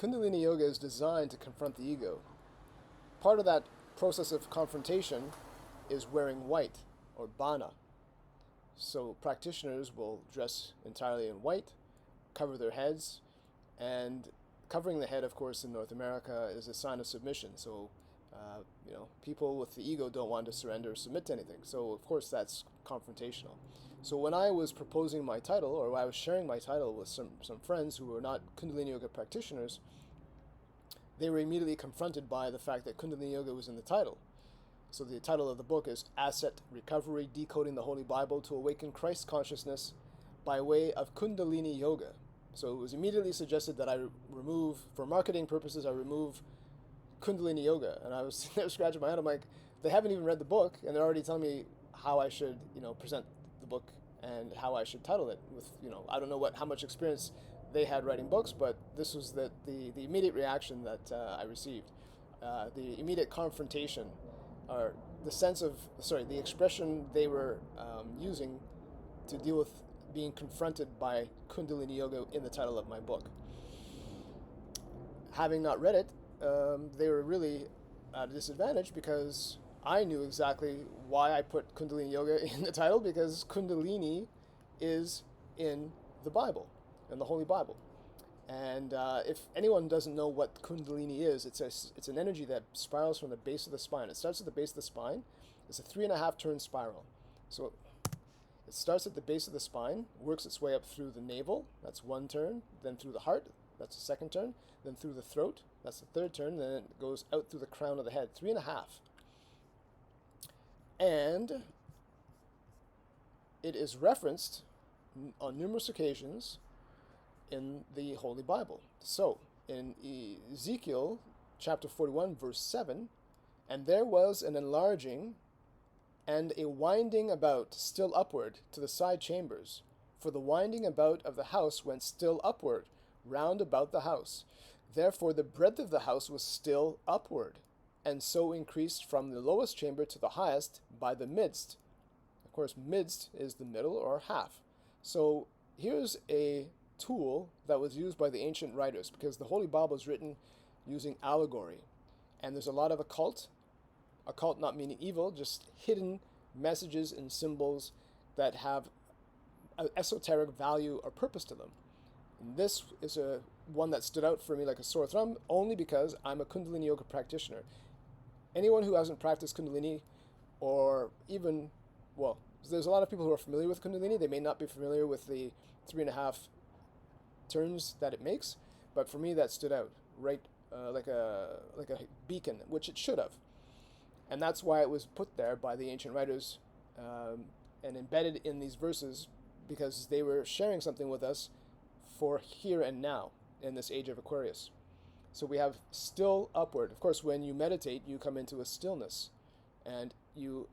Kundalini Yoga is designed to confront the ego. Part of that process of confrontation is wearing white, or bana. So practitioners will dress entirely in white, cover their heads, and covering the head, of course, in North America is a sign of submission. So, people with the ego don't want to surrender or submit to anything. So, of course, that's confrontational. So when I was proposing my title, or I was sharing my title with some friends who were not Kundalini Yoga practitioners, they were immediately confronted by the fact that Kundalini Yoga was in the title. So the title of the book is Asset Recovery, Decoding the Holy Bible to Awaken Christ Consciousness by Way of Kundalini Yoga. So it was immediately suggested that I remove, for marketing purposes, I remove Kundalini Yoga. And I was sitting there scratching my head. I'm like, they haven't even read the book, and they're already telling me how I should, present the book and how I should title it. With, I don't know how much experience they had writing books, but this was the immediate reaction that I received. The immediate confrontation, or the expression they were using to deal with being confronted by Kundalini Yoga in the title of my book. Having not read it, they were really at a disadvantage because I knew exactly why I put Kundalini Yoga in the title, because Kundalini is in the Bible, in the Holy Bible. And if anyone doesn't know what Kundalini is, it's an energy that spirals from the base of the spine. It starts at the base of the spine. It's a 3.5 turn spiral. So it starts at the base of the spine, works its way up through the navel, that's one turn, then through the heart, that's the second turn, then through the throat, that's the third turn, then it goes out through the crown of the head, 3.5. And it is referenced on numerous occasions in the Holy Bible. So, in Ezekiel chapter 41, verse 7, and there was an enlarging and a winding about still upward to the side chambers, for the winding about of the house went still upward, round about the house. Therefore the breadth of the house was still upward, and so increased from the lowest chamber to the highest by the midst. Of course, midst is the middle or half. So here's a tool that was used by the ancient writers, because the Holy Bible is written using allegory, and there's a lot of occult not meaning evil, just hidden messages and symbols that have an esoteric value or purpose to them. And this is one that stood out for me like a sore thumb, only because I'm a Kundalini Yoga practitioner. Anyone who hasn't practiced Kundalini, or even, there's a lot of people who are familiar with Kundalini. They may not be familiar with the 3.5 turns that it makes, but for me that stood out right like a beacon, which it should have. And that's why it was put there by the ancient writers and embedded in these verses, because they were sharing something with us for here and now in this age of Aquarius. So we have still upward. Of course, when you meditate, you come into a stillness, and you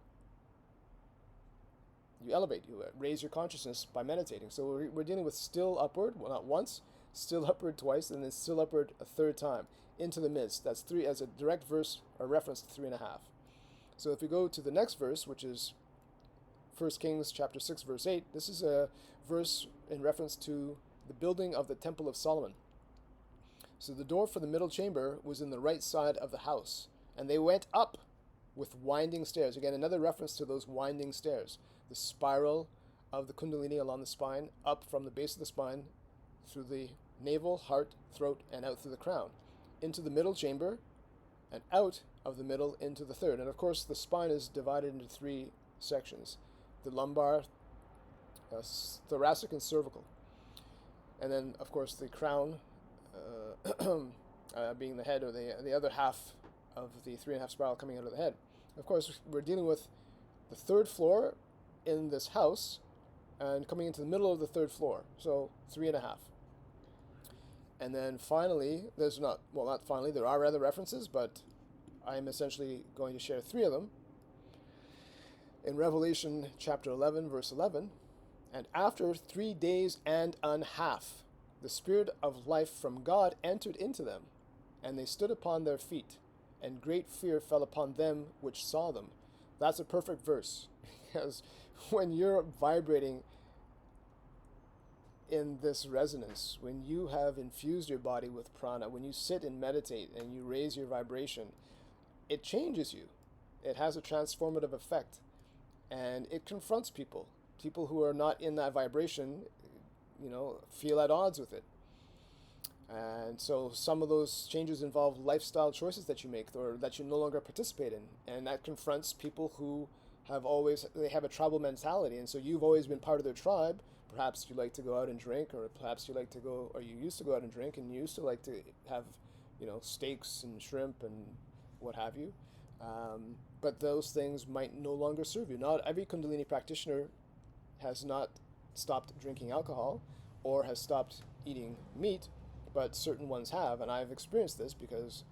elevate, you raise your consciousness by meditating. So we're dealing with still upward, well, not once, still upward twice, and then still upward a third time, into the midst. That's 3 as a direct verse or reference to 3.5. So if we go to the next verse, which is 1 Kings chapter 6, verse 8, this is a verse in reference to the building of the Temple of Solomon. So the door for the middle chamber was in the right side of the house, and they went up with winding stairs. Again, another reference to those winding stairs, the spiral of the Kundalini along the spine, up from the base of the spine, through the navel, heart, throat, and out through the crown, into the middle chamber, and out of the middle into the third. And of course, the spine is divided into 3 sections: the lumbar, thoracic, and cervical. And then, of course, the crown being the head, or the other half of the 3.5 spiral coming out of the head. Of course, we're dealing with the third floor in this house and coming into the middle of the third floor, so 3.5. And then finally, there are other references, but I'm essentially going to share 3 of them. In Revelation chapter 11, verse 11, and after 3 days and an half, the Spirit of life from God entered into them, and they stood upon their feet, and great fear fell upon them which saw them. That's a perfect verse, because when you're vibrating in this resonance, when you have infused your body with prana, when you sit and meditate and you raise your vibration, it changes you. It has a transformative effect, and it confronts people. People who are not in that vibration, feel at odds with it. And so some of those changes involve lifestyle choices that you make or that you no longer participate in. And that confronts people who they have a tribal mentality. And so you've always been part of their tribe. Perhaps you like to go out and drink, or perhaps you used to go out and drink, and you used to like to have, steaks and shrimp and what have you. But those things might no longer serve you. Not every Kundalini practitioner has not stopped drinking alcohol or has stopped eating meat, but certain ones have, and I've experienced this because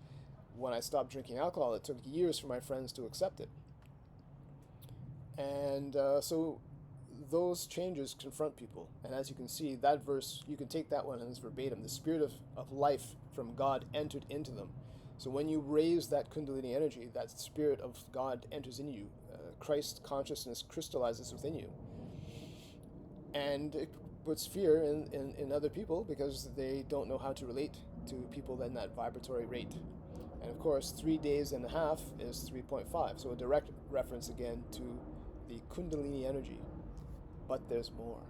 when I stopped drinking alcohol, it took years for my friends to accept it. And so those changes confront people. And as you can see, that verse, you can take that one as verbatim. The spirit of life from God entered into them. So when you raise that Kundalini energy, that spirit of God enters in you. Christ consciousness crystallizes within you. And it puts fear in other people because they don't know how to relate to people in that vibratory rate. And of course, 3 days and a half is 3.5. So a direct reference again to the Kundalini energy. But there's more.